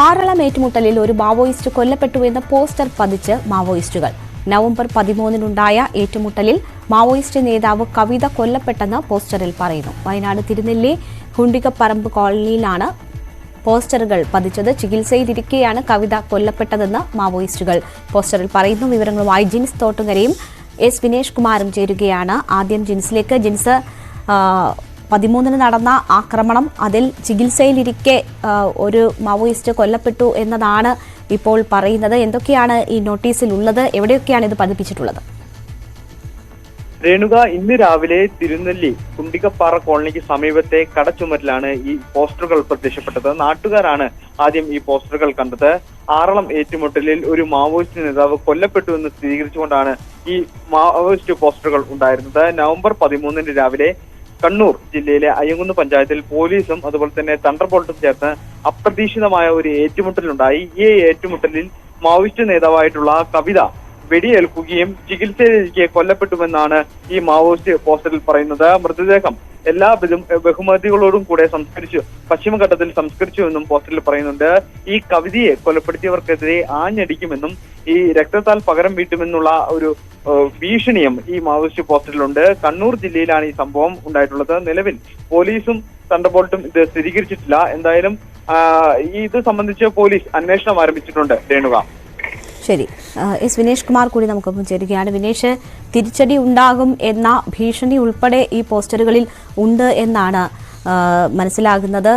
ആറളം ഏറ്റുമുട്ടലിൽ ഒരു Maoist കൊല്ലപ്പെട്ടുവെന്ന് poster പതിച്ച് മാവോയിസ്റ്റുകൾ. നവംബർ 13-നുണ്ടായ ഏറ്റുമുട്ടലിൽ മാവോയിസ്റ്റ് നേതാവ് കവിത കൊല്ലപ്പെട്ടെന്ന് പോസ്റ്ററിൽ പറയുന്നു. വയനാട് തിരുനെല്ലി ഹുണ്ടികപ്പറമ്പ് കോളനിയിലാണ് പോസ്റ്ററുകൾ പതിച്ചത്. ചികിത്സയിലിരിക്കെയാണ് കവിത കൊല്ലപ്പെട്ടതെന്ന് മാവോയിസ്റ്റുകൾ പോസ്റ്ററിൽ പറയുന്നു. വിവരങ്ങളുമായി ജിൻസ് തോട്ടുങ്കരയും എസ് വിനേഷ് കുമാറും ചേരുകയാണ്. ആദ്യം ജിൻസിലേക്ക്. ജിൻസ്, 13-ന് നടന്ന ആക്രമണം, അതിൽ ചികിത്സയിലിരിക്കെ ഒരു മാവോയിസ്റ്റ് കൊല്ലപ്പെട്ടു എന്നതാണ് ഇപ്പോൾ പറയുന്നത്. എന്തൊക്കെയാണ് ഈ നോട്ടീസിൽ ഉള്ളത്? എവിടെയൊക്കെയാണ് ഇത് പതിപ്പിച്ചിട്ടുള്ളത്? രേണുക, ഇന്ന് രാവിലെ തിരുനെല്ലി കുണ്ടികപ്പാറ കോളനിക്ക് സമീപത്തെ കടച്ചുമരിലാണ് ഈ പോസ്റ്ററുകൾ പ്രത്യക്ഷപ്പെട്ടത്. നാട്ടുകാരാണ് ആദ്യം ഈ പോസ്റ്ററുകൾ കണ്ടത്. ആറളം ഏറ്റുമുട്ടലിൽ ഒരു മാവോയിസ്റ്റ് നേതാവ് കൊല്ലപ്പെട്ടു എന്ന് സ്ഥിരീകരിച്ചുകൊണ്ടാണ് ഈ മാവോയിസ്റ്റ് പോസ്റ്ററുകൾ ഉണ്ടായിരുന്നത്. നവംബർ 13-ന് രാവിലെ കണ്ണൂർ ജില്ലയിലെ അയ്യങ്കുന്ന് പഞ്ചായത്തിൽ പോലീസും അതുപോലെ തന്നെ തണ്ടർബോൾട്ടും ചേർന്ന് അപ്രതീക്ഷിതമായ ഒരു ഏറ്റുമുട്ടലുണ്ടായി. ഈ ഏറ്റുമുട്ടലിൽ മാവോയിസ്റ്റ് നേതാവായിട്ടുള്ള കവിത വെടിയേൽക്കുകയും ചികിത്സയിലിരിക്കെ കൊല്ലപ്പെട്ടുവെന്നാണ് ഈ മാവോയിസ്റ്റ് പോസ്റ്ററിൽ പറയുന്നത്. മൃതദേഹം എല്ലാ ബഹുമതികളോടും കൂടെ പശ്ചിമഘട്ടത്തിൽ സംസ്കരിച്ചുവെന്നും പോസ്റ്ററിൽ പറയുന്നുണ്ട്. ഈ കവിതയെ കൊലപ്പെടുത്തിയവർക്കെതിരെ ആഞ്ഞടിക്കുമെന്നും ഈ രക്തത്താൽ പകരം വീട്ടുമെന്നുള്ള ഒരു ഭീഷണിയും ഈ മാവോയിസ്റ്റ് പോസ്റ്ററിലുണ്ട്. കണ്ണൂർ ജില്ലയിലാണ് ഈ സംഭവം ഉണ്ടായിട്ടുള്ളത്. നിലവിൽ പോലീസും തണ്ടർബോൾട്ടും ഇത് സ്ഥിരീകരിച്ചിട്ടില്ല. എന്തായാലും ഇത് സംബന്ധിച്ച് പോലീസ് അന്വേഷണം ആരംഭിച്ചിട്ടുണ്ട്. രേണുക, ശരി. എസ് വിനേഷ് കുമാർ കൂടി നമുക്കൊപ്പം ചേരുകയാണ്. വിനേഷ്, തിരിച്ചടി ഉണ്ടാകും എന്ന ഭീഷണി ഉൾപ്പെടെ ഈ പോസ്റ്ററുകളിൽ ഉണ്ട് എന്നാണ് മനസ്സിലാകുന്നത്.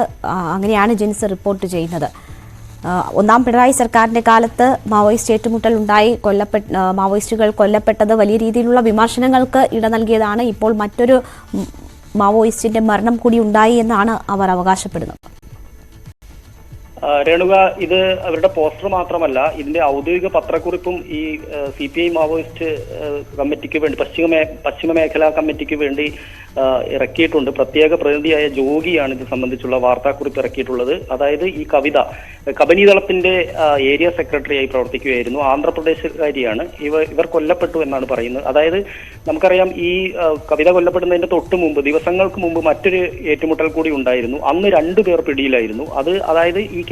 അങ്ങനെയാണ് ജിൻസ് റിപ്പോർട്ട് ചെയ്യുന്നത്. ഒന്നാം പിണറായി സർക്കാരിന്റെ കാലത്ത് മാവോയിസ്റ്റ് ഏറ്റുമുട്ടൽ ഉണ്ടായി, മാവോയിസ്റ്റുകൾ കൊല്ലപ്പെട്ടത് വലിയ രീതിയിലുള്ള വിമർശനങ്ങൾക്ക് ഇട നൽകിയതാണ്. ഇപ്പോൾ മറ്റൊരു മാവോയിസ്റ്റിന്റെ മരണം കൂടി ഉണ്ടായി എന്നാണ് അവർ അവകാശപ്പെടുന്നത്. രേണുക, ഇത് അവരുടെ പോസ്റ്റർ മാത്രമല്ല, ഇതിന്റെ ഔദ്യോഗിക പത്രക്കുറിപ്പും ഈ CPI മാവോയിസ്റ്റ് കമ്മിറ്റിക്ക് വേണ്ടി, പശ്ചിമ മേഖലാ കമ്മിറ്റിക്ക് വേണ്ടി ഇറക്കിയിട്ടുണ്ട്. പ്രത്യേക പ്രതിനിധിയായ ജോഗിയാണ് ഇത് സംബന്ധിച്ചുള്ള വാർത്താക്കുറിപ്പ് ഇറക്കിയിട്ടുള്ളത്. അതായത് ഈ കവിത കബനീദളത്തിന്റെ ഏരിയ സെക്രട്ടറിയായി പ്രവർത്തിക്കുകയായിരുന്നു. ആന്ധ്രാപ്രദേശുകാരിയാണ്. ഇവർ കൊല്ലപ്പെട്ടു എന്നാണ് പറയുന്നത്. അതായത് നമുക്കറിയാം, ഈ കവിത കൊല്ലപ്പെടുന്നതിന്റെ തൊട്ട് മുമ്പ്, ദിവസങ്ങൾക്ക് മുമ്പ് മറ്റൊരു ഏറ്റുമുട്ടൽ കൂടി ഉണ്ടായിരുന്നു. അന്ന് 2 പേർ പിടിയിലായിരുന്നു. അതായത് ഈ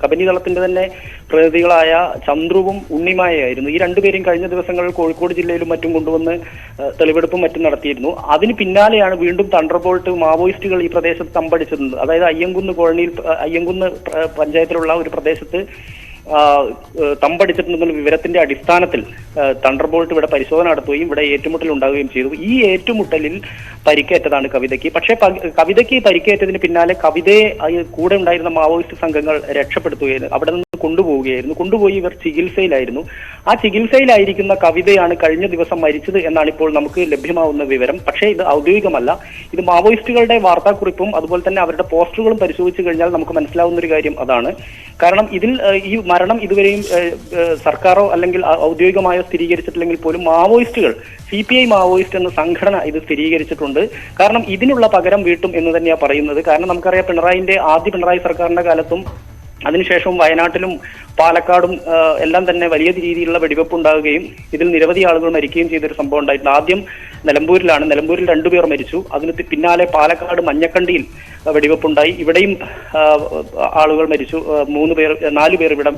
കബനീദളത്തിന്റെ തന്നെ പ്രതിനിധികളായ ചന്ദ്രുവും ഉണ്ണിമായായിരുന്നു. ഈ 2 പേരും കഴിഞ്ഞ ദിവസങ്ങളിൽ കോഴിക്കോട് ജില്ലയിലും മറ്റും കൊണ്ടുവന്ന് തെളിവെടുപ്പും മറ്റും നടത്തിയിരുന്നു. അതിന് പിന്നാലെയാണ് വീണ്ടും തണ്ടർബോൾട്ട് മാവോയിസ്റ്റുകൾ ഈ പ്രദേശത്ത് തമ്പടിച്ചിരുന്നത്. അതായത് അയ്യങ്കുന്ന് കോളനിയിൽ, അയ്യങ്കുന്ന് പഞ്ചായത്തിലുള്ള ഒരു പ്രദേശത്ത് തമ്പടിച്ചിട്ടുണ്ടെന്നുള്ള വിവരത്തിന്റെ അടിസ്ഥാനത്തിൽ തണ്ടർബോൾട്ട് ഇവിടെ പരിശോധന നടത്തുകയും ഇവിടെ ഏറ്റുമുട്ടൽ ഉണ്ടാവുകയും ചെയ്തു. ഈ ഏറ്റുമുട്ടലിൽ പരിക്കേറ്റതാണ് കവിതയ്ക്ക്. പക്ഷേ കവിതയ്ക്ക് പരിക്കേറ്റതിന് പിന്നാലെ കവിതയെ കൂടെ ഉണ്ടായിരുന്ന മാവോയിസ്റ്റ് സംഘങ്ങൾ രക്ഷപ്പെടുത്തുകയായിരുന്നു. അവിടെ നിന്ന് കൊണ്ടുപോയി ഇവർ ചികിത്സയിലായിരുന്നു. ആ ചികിത്സയിലായിരിക്കുന്ന കവിതയാണ് കഴിഞ്ഞ ദിവസം മരിച്ചത് എന്നാണ് ഇപ്പോൾ നമുക്ക് ലഭ്യമാവുന്ന വിവരം. പക്ഷേ ഇത് ഔദ്യോഗികമല്ല. ഇത് മാവോയിസ്റ്റുകളുടെ വാർത്താക്കുറിപ്പും അതുപോലെ തന്നെ അവരുടെ പോസ്റ്ററുകളും പരിശോധിച്ചു കഴിഞ്ഞാൽ നമുക്ക് മനസ്സിലാവുന്ന ഒരു കാര്യം അതാണ്. കാരണം ഇതിൽ ഈ മരണം ഇതുവരെയും സർക്കാരോ അല്ലെങ്കിൽ ഔദ്യോഗികമായോ സ്ഥിരീകരിച്ചിട്ടില്ലെങ്കിൽ പോലും മാവോയിസ്റ്റുകൾ, CPI മാവോയിസ്റ്റ് എന്ന സംഘടന ഇത് സ്ഥിരീകരിച്ചിട്ടുണ്ട്. കാരണം ഇതിനുള്ള പകരം വീട്ടും എന്ന് തന്നെയാണ് പറയുന്നത്. കാരണം നമുക്കറിയാം, ആദ്യ പിണറായി സർക്കാരിന്റെ കാലത്തും അതിനുശേഷവും വയനാട്ടിലും പാലക്കാടും എല്ലാം തന്നെ വലിയ രീതിയിലുള്ള വെടിവെപ്പ് ഉണ്ടാവുകയും ഇതിൽ നിരവധി ആളുകൾ മരിക്കുകയും ചെയ്തൊരു സംഭവം ഉണ്ടായിട്ടുണ്ട്. ആദ്യം നിലമ്പൂരിൽ 2 പേർ മരിച്ചു. അതിന് പിന്നാലെ പാലക്കാട് മഞ്ഞക്കണ്ടിയിൽ വെടിവെപ്പുണ്ടായി. ഇവിടെയും ആളുകൾ മരിച്ചു. 4 പേർ ഇവിടെ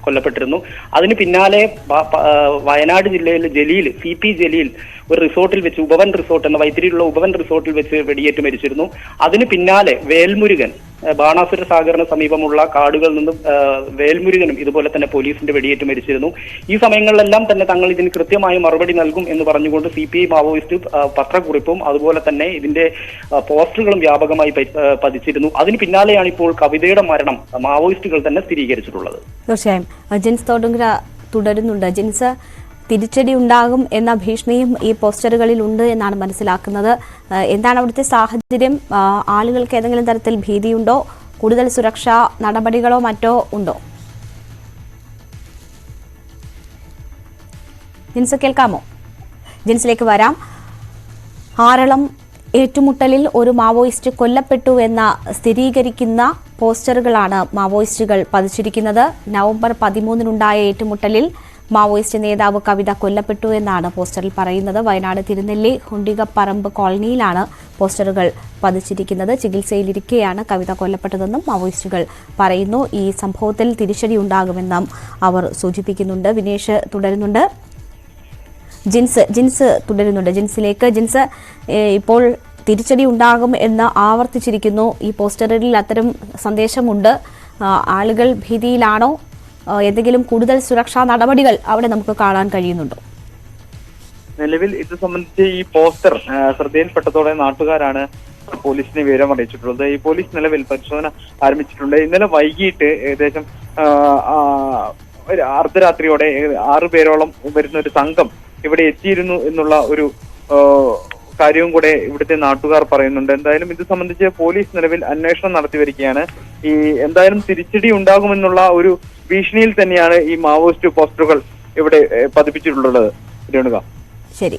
കൊല്ലപ്പെട്ടിരുന്നു. അതിന് പിന്നാലെ വയനാട് ജില്ലയിലെ ജലീൽ, CP ജലീൽ ഒരു റിസോർട്ടിൽ വെച്ച്, ഉപവൻ റിസോർട്ട് എന്ന വൈത്തിരിയിലുള്ള ഉപവൻ റിസോർട്ടിൽ വെച്ച് വെടിയേറ്റ് മരിച്ചിരുന്നു. അതിന് പിന്നാലെ വേൽമുരുകൻ, ബാണാസുര സാഗറിന് സമീപമുള്ള കാടുകളിൽ നിന്നും വേൽമുരുകനും ഇതുപോലെ തന്നെ പോലീസിന്റെ വെടിയേറ്റ് മരിച്ചിരുന്നു. ഈ സമയങ്ങളിലെല്ലാം തന്നെ തങ്ങൾ ഇതിന് കൃത്യമായി മറുപടി നൽകും എന്ന് പറഞ്ഞുകൊണ്ട് CPI മാവോയിസ്റ്റ് പത്രക്കുറിപ്പും അതുപോലെ തന്നെ ഇതിന്റെ പോസ്റ്ററുകളും വ്യാപകമായി പതിച്ചിരുന്നു. അതിന് പിന്നാലെയാണ് ഇപ്പോൾ കവിതയുടെ മരണം മാവോയിസ്റ്റുകൾ തന്നെ സ്ഥിരീകരിച്ചിട്ടുള്ളത്. തീർച്ചയായും ജിൻസ് തോട്ടുങ്കര തുടരുന്നുണ്ട്. ജിൻസ്, തിരിച്ചടി ഉണ്ടാകും എന്ന ഭീഷണിയും ഈ പോസ്റ്ററുകളിൽ ഉണ്ട് എന്നാണ് മനസ്സിലാക്കുന്നത്. എന്താണ് അവിടുത്തെ സാഹചര്യം? ആളുകൾക്ക് ഏതെങ്കിലും തരത്തിൽ ഭീതിയുണ്ടോ? കൂടുതൽ സുരക്ഷാ നടപടികളോ മറ്റോ ഉണ്ടോ? ജിൻസ്, കേൾക്കാമോ? ജിൻസിലേക്ക് വരാം. ആറളം ഏറ്റുമുട്ടലിൽ ഒരു മാവോയിസ്റ്റ് കൊല്ലപ്പെട്ടു എന്ന സ്ഥിരീകരിക്കുന്ന പോസ്റ്ററുകളാണ് മാവോയിസ്റ്റുകൾ പതിച്ചിരിക്കുന്നത്. നവംബർ 13-നുണ്ടായ ഏറ്റുമുട്ടലിൽ മാവോയിസ്റ്റ് നേതാവ് കവിത കൊല്ലപ്പെട്ടു എന്നാണ് പോസ്റ്ററിൽ പറയുന്നത്. വയനാട് തിരുനെല്ലി ഹുണ്ടികപ്പറമ്പ് കോളനിയിലാണ് പോസ്റ്ററുകൾ പതിച്ചിരിക്കുന്നത്. ചികിത്സയിലിരിക്കെയാണ് കവിത കൊല്ലപ്പെട്ടതെന്നും മാവോയിസ്റ്റുകൾ പറയുന്നു. ഈ സംഭവത്തിൽ തിരിച്ചടി ഉണ്ടാകുമെന്നും അവർ സൂചിപ്പിക്കുന്നുണ്ട്. വിനേഷ് തുടരുന്നുണ്ട്. ജിൻസ് തുടരുന്നുണ്ട്. ജിൻസ് ഇപ്പോൾ തിരിച്ചടി ഉണ്ടാകും എന്ന് ആവർത്തിച്ചിരിക്കുന്നു. ഈ പോസ്റ്ററിൽ അത്തരം സന്ദേശമുണ്ട്. ആളുകൾ ഭീതിയിലാണോ? എന്തെങ്കിലും കൂടുതൽ സുരക്ഷാ നടപടികൾ അവിടെ നമുക്ക് കാണാൻ കഴിയുന്നുണ്ടോ? നിലവിൽ ഇത് സംബന്ധിച്ച് ഈ പോസ്റ്റർ ശ്രദ്ധയിൽപ്പെട്ടതോടെ നാട്ടുകാരാണ് പോലീസിനെ വിവരം അറിയിച്ചിട്ടുള്ളത്. ഈ പോലീസ് നിലവിൽ പരിശോധന ആരംഭിച്ചിട്ടുണ്ട്. ഇന്നലെ വൈകിട്ട് ഏകദേശം ഒരു അർദ്ധരാത്രിയോടെ 6 പേരോളം വരുന്ന ഒരു സംഘം ഇവിടെ എത്തിയിരുന്നു എന്നുള്ള ഒരു കാര്യവും കൂടെ ഇവിടുത്തെ നാട്ടുകാർ പറയുന്നുണ്ട്. എന്തായാലും ഇത് സംബന്ധിച്ച് പോലീസ് നിലവിൽ അന്വേഷണം നടത്തി വരികയാണ്. ഈ എന്തായാലും തിരിച്ചടി ഉണ്ടാകുമെന്നുള്ള ഒരു ഭീഷണിയിൽ തന്നെയാണ് ഈ മാവോയിസ്റ്റ് പോസ്റ്ററുകൾ ഇവിടെ പതിപ്പിച്ചിട്ടുള്ളത്. രേണുക, ശരി.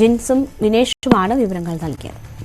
ജിൻസും വിനേഷുമാണ് വിവരങ്ങൾ നൽകിയത്.